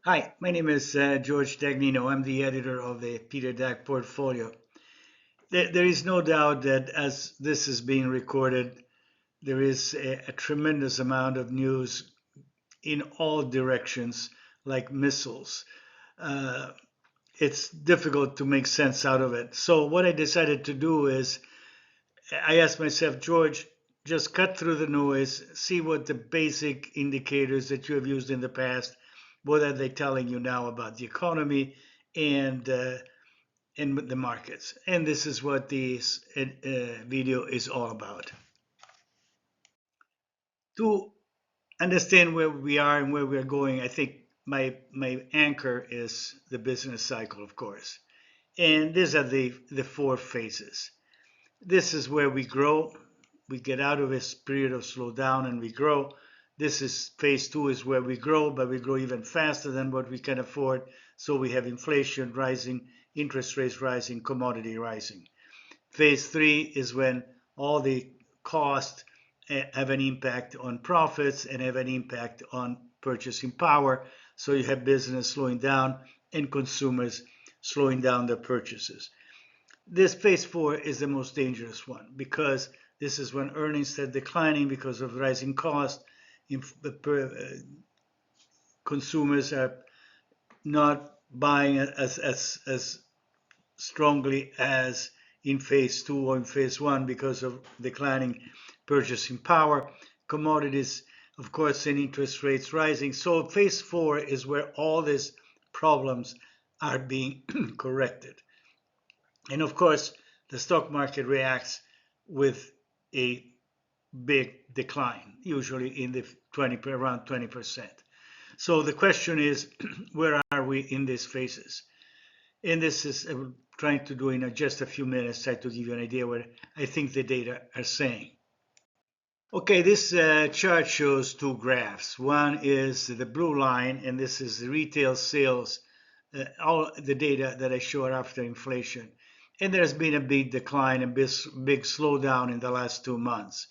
Hi, my name is George Dagnino. I'm the editor of the Peter Dack portfolio. There is no doubt that as this is being recorded, there is a tremendous amount of news in all directions, like missiles. Uh, it's difficult to make sense out of it. So, what I decided to do is I asked myself, George, just cut through the noise, see what the basic indicators that you have used in the past, what are they telling you now about the economy and the markets. And this is what this video is all about. To understand where we are and where we're going, I think my anchor is the business cycle, of course. And these are the four phases. This is where we grow. We get out of this period of slowdown and we grow. This is phase two is where we grow, but we grow even faster than what we can afford. So we have inflation rising, interest rates rising, commodity rising. Phase three is when all the costs have an impact on profits and have an impact on purchasing power. So you have business slowing down and consumers slowing down their purchases. This phase four is the most dangerous one because this is when earnings start declining because of rising costs. Consumers are not buying as strongly as in phase two or in phase one because of declining purchasing power. Commodities, of course, and interest rates rising. So phase four is where all these problems are being corrected. And of course, the stock market reacts with a big decline, usually in the 20 around 20%. So the question is, where are we in these phases? And this is trying to do in just a few minutes, try to give you an idea what I think the data are saying. Okay, this chart shows two graphs. One is the blue line, and this is the retail sales, all the data that I showed after inflation. And there's been a big decline, a big slowdown in the last 2 months.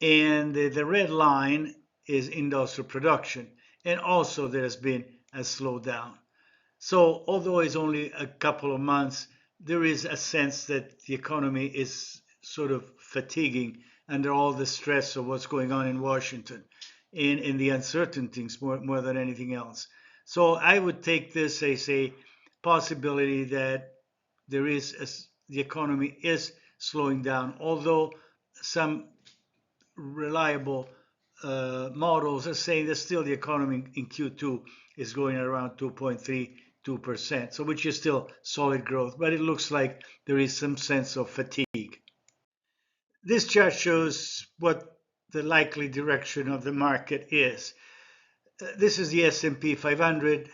And the red line is industrial production. And also there's been a slowdown. So although it's only a couple of months, there is a sense that the economy is sort of fatiguing under all the stress of what's going on in Washington and in the uncertainties more than anything else. So I would take this as a possibility that the economy is slowing down, although some reliable models are saying that still the economy in Q2 is going around 2.32%, so which is still solid growth, but it looks like there is some sense of fatigue. This chart shows what the likely direction of the market is. This is the S&P 500.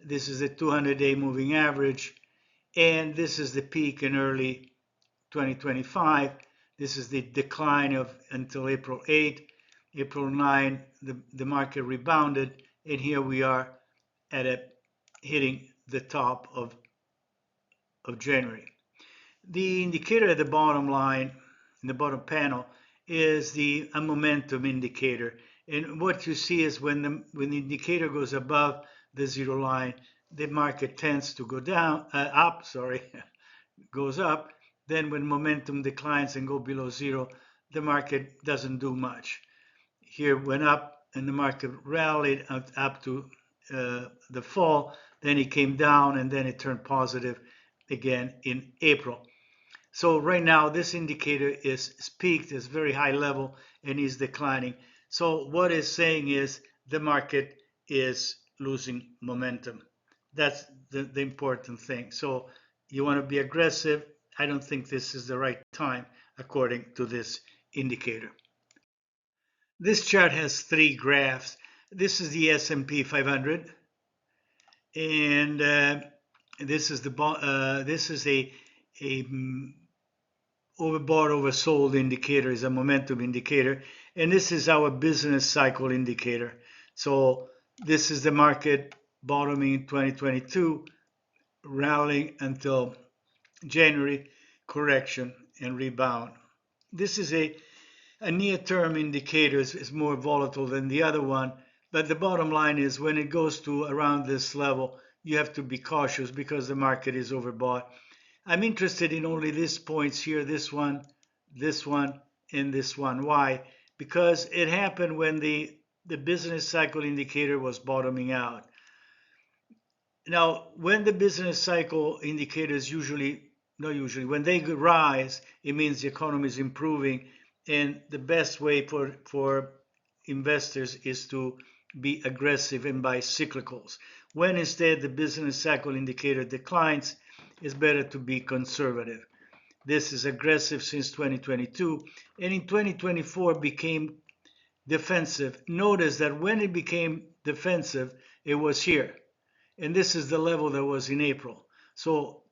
This is the 200-day moving average, and this is the peak in early 2025. This is the decline of until April 8. April 9, the market rebounded, and here we are hitting the top of January. The indicator at the bottom line, in the bottom panel, is a momentum indicator. And what you see is when the indicator goes above the zero line, the market tends to go up, goes up. Then when momentum declines and go below zero, the market doesn't do much. Here went up and the market rallied up to the fall. Then it came down and then it turned positive again in April. So right now this indicator is peaked, is very high level and is declining. So what it's saying is the market is losing momentum. That's the important thing. So you want to be aggressive. I don't think this is the right time according to this indicator. This chart has three graphs. This is the S&P 500, and this is a overbought, oversold indicator, is a momentum indicator, and this is our business cycle indicator. So this is the market bottoming in 2022, rallying until January, correction and rebound. This is a near-term indicator, is more volatile than the other one. But the bottom line is when it goes to around this level, you have to be cautious because the market is overbought. I'm interested in only these points here, this one, and this one. Why? Because it happened when the business cycle indicator was bottoming out. Now, when the business cycle indicators when they rise, it means the economy is improving, and the best way for investors is to be aggressive and buy cyclicals. When instead the business cycle indicator declines, it's better to be conservative. This is aggressive since 2022, and in 2024 became defensive. Notice that when it became defensive, it was here. And this is the level that was in April. So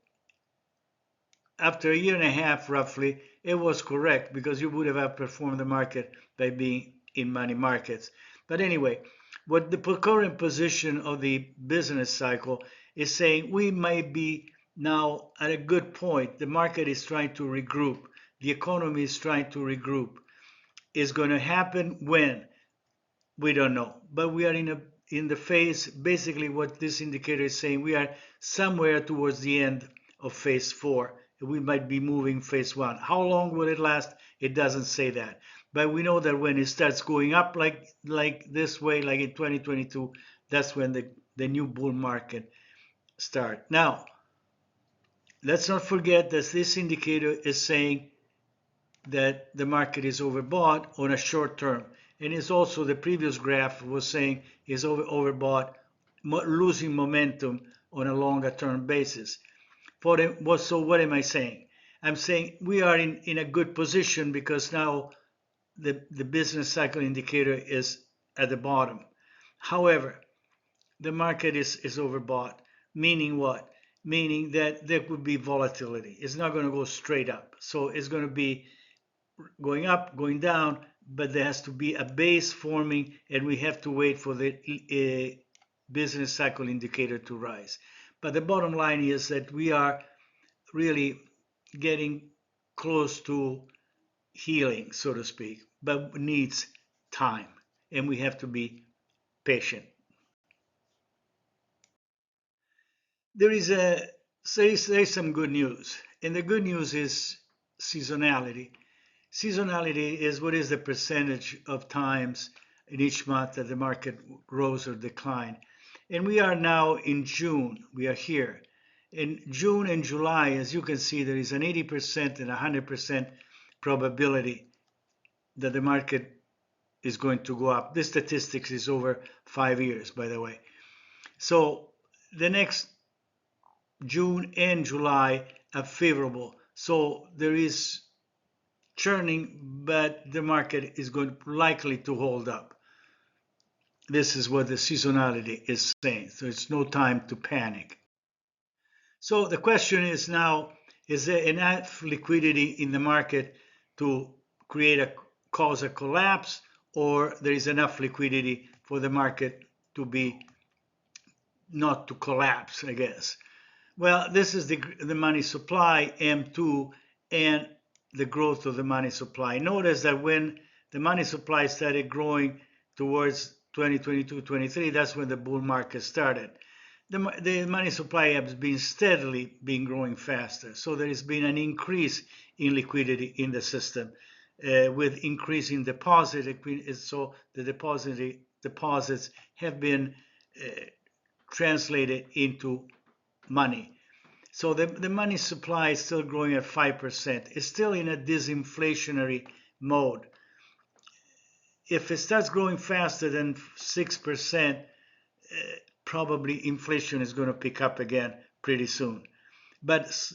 after a year and a half, roughly, it was correct because you would have outperformed the market by being in money markets. But anyway, what the current position of the business cycle is saying, we might be now at a good point. The market is trying to regroup. The economy is trying to regroup. Is going to happen when? We don't know. But we are in the phase, basically what this indicator is saying, we are somewhere towards the end of phase 4. We might be moving phase 1. How long will it last? It doesn't say that. But we know that when it starts going up like this way, like in 2022, that's when the new bull market starts. Now, let's not forget that this indicator is saying that the market is overbought on a short term. And it's also the previous graph was saying is overbought, losing momentum on a longer term basis. So what am I saying? I'm saying we are in a good position because now the business cycle indicator is at the bottom. However, the market is overbought, meaning what? Meaning that there could be volatility. It's not going to go straight up. So it's going to be going up, going down, but there has to be a base forming, and we have to wait for the business cycle indicator to rise. But the bottom line is that we are really getting close to healing, so to speak, but needs time, and we have to be patient. There is some good news, and the good news is seasonality. Seasonality is what is the percentage of times in each month that the market rose or declined. And we are now in June. We are here. In June and July, as you can see, there is an 80% and 100% probability that the market is going to go up. This statistics is over 5 years, by the way. So the next June and July are favorable. So there is churning, but the market is likely to hold up. This is what the seasonality is saying. So it's no time to panic. So the question is now, is there enough liquidity in the market to cause a collapse, or there is enough liquidity for the market to be not to collapse, I guess. Well, this is the money supply, M2, and the growth of the money supply. Notice that when the money supply started growing towards 2022-23, that's when the bull market started. The money supply has been steadily growing faster. So there has been an increase in liquidity in the system with increasing deposit. So the deposits have been translated into money. So the money supply is still growing at 5%. It's still in a disinflationary mode. If it starts growing faster than 6%, probably inflation is going to pick up again pretty soon. But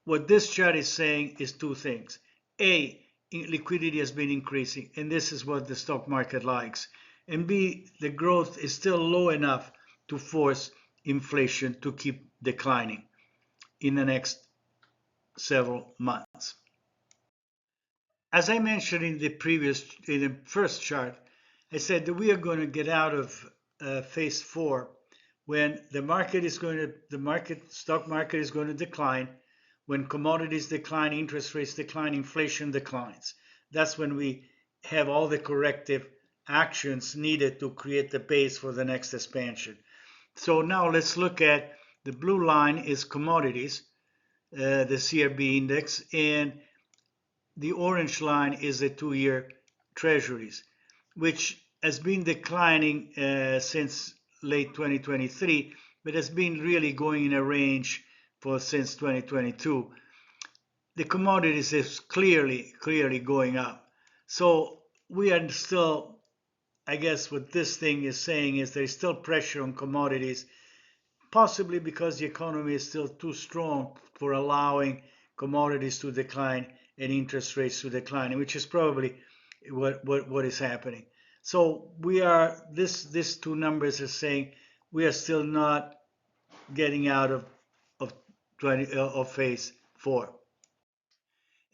what this chart is saying is two things. A, liquidity has been increasing, and this is what the stock market likes. And B, the growth is still low enough to force inflation to keep declining in the next several months. As I mentioned in the first chart, I said that we are going to get out of phase 4 when the stock market is going to decline, when commodities decline, interest rates decline, inflation declines. That's when we have all the corrective actions needed to create the base for the next expansion. So now let's look at the blue line is commodities, the CRB index, and the orange line is the 2-year treasuries, which has been declining since late 2023, but has been really going in a range for since 2022. The commodities is clearly going up. So we are still, I guess what this thing is saying is there is still pressure on commodities, possibly because the economy is still too strong for allowing commodities to decline and interest rates to decline, which is probably what is happening. So we are, these two numbers are saying we are still not getting out of phase 4.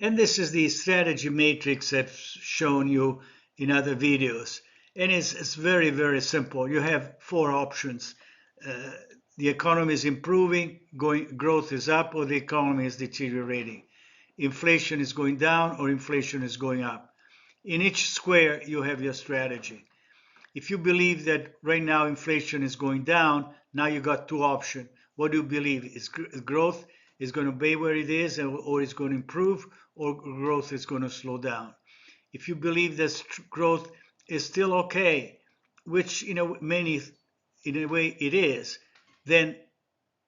And this is the strategy matrix I've shown you in other videos. And it's very, very simple. You have 4 options. The economy is improving, growth is up, or the economy is deteriorating. Inflation is going down, or inflation is going up. In each square, you have your strategy. If you believe that right now inflation is going down, now you got 2 options. What do you believe? Is growth is going to be where it is, or it's going to improve, or growth is going to slow down? If you believe that growth is still okay, which in a way it is, then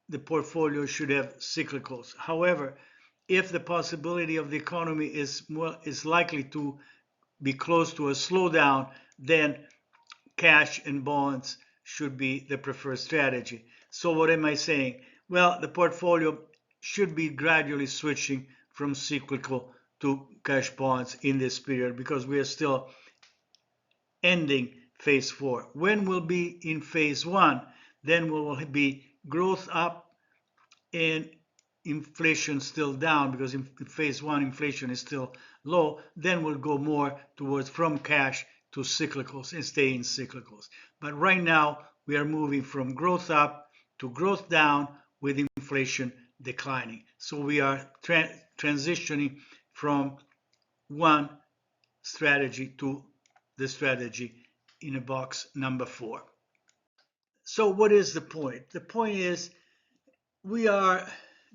the portfolio should have cyclicals. However, if the possibility of the economy is likely to be close to a slowdown, then cash and bonds should be the preferred strategy. So what am I saying? Well, the portfolio should be gradually switching from cyclical to cash bonds in this period because we are still ending phase 4. When we'll be in phase 1, then we will be growth up and inflation still down, because in phase 1 inflation is still low. Then we'll go more towards from cash to cyclicals and stay in cyclicals. But right now we are moving from growth up to growth down with inflation declining. So we are transitioning from one strategy to the strategy in a box number 4. So what is the point? The point is the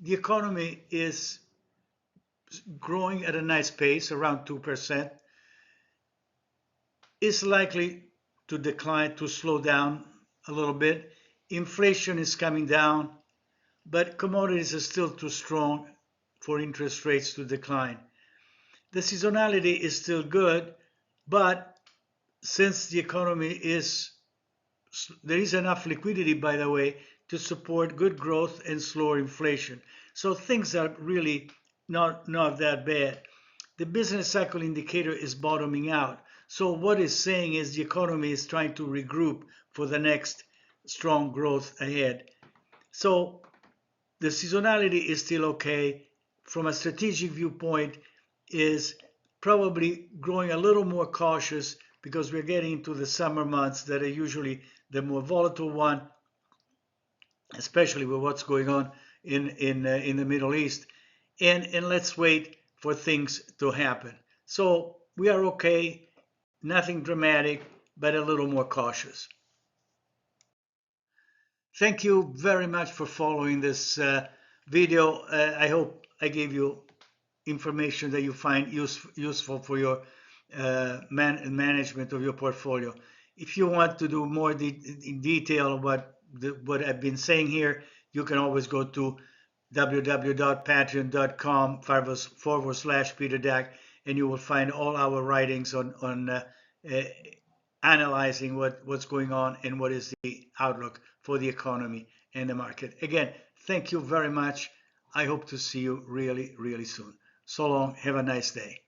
economy is growing at a nice pace, around 2%. It's likely to decline, to slow down a little bit. Inflation is coming down, but commodities are still too strong for interest rates to decline. The seasonality is still good, but since the economy there is enough liquidity, by the way, to support good growth and slower inflation. So things are really not that bad. The business cycle indicator is bottoming out. So what it's saying is the economy is trying to regroup for the next strong growth ahead. So the seasonality is still okay. From a strategic viewpoint, is probably growing a little more cautious because we're getting into the summer months that are usually the more volatile one, especially with what's going on in the Middle East. And let's wait for things to happen. So we are okay, nothing dramatic, but a little more cautious. Thank you very much for following this video. I hope I gave you information that you find useful for your management of your portfolio. If you want to do more in detail what I've been saying here, you can always go to www.patreon.com/Peter Dack, and you will find all our writings on analyzing what's going on and what is the outlook for the economy and the market. Again, thank you very much. I hope to see you really, really soon. So long. Have a nice day.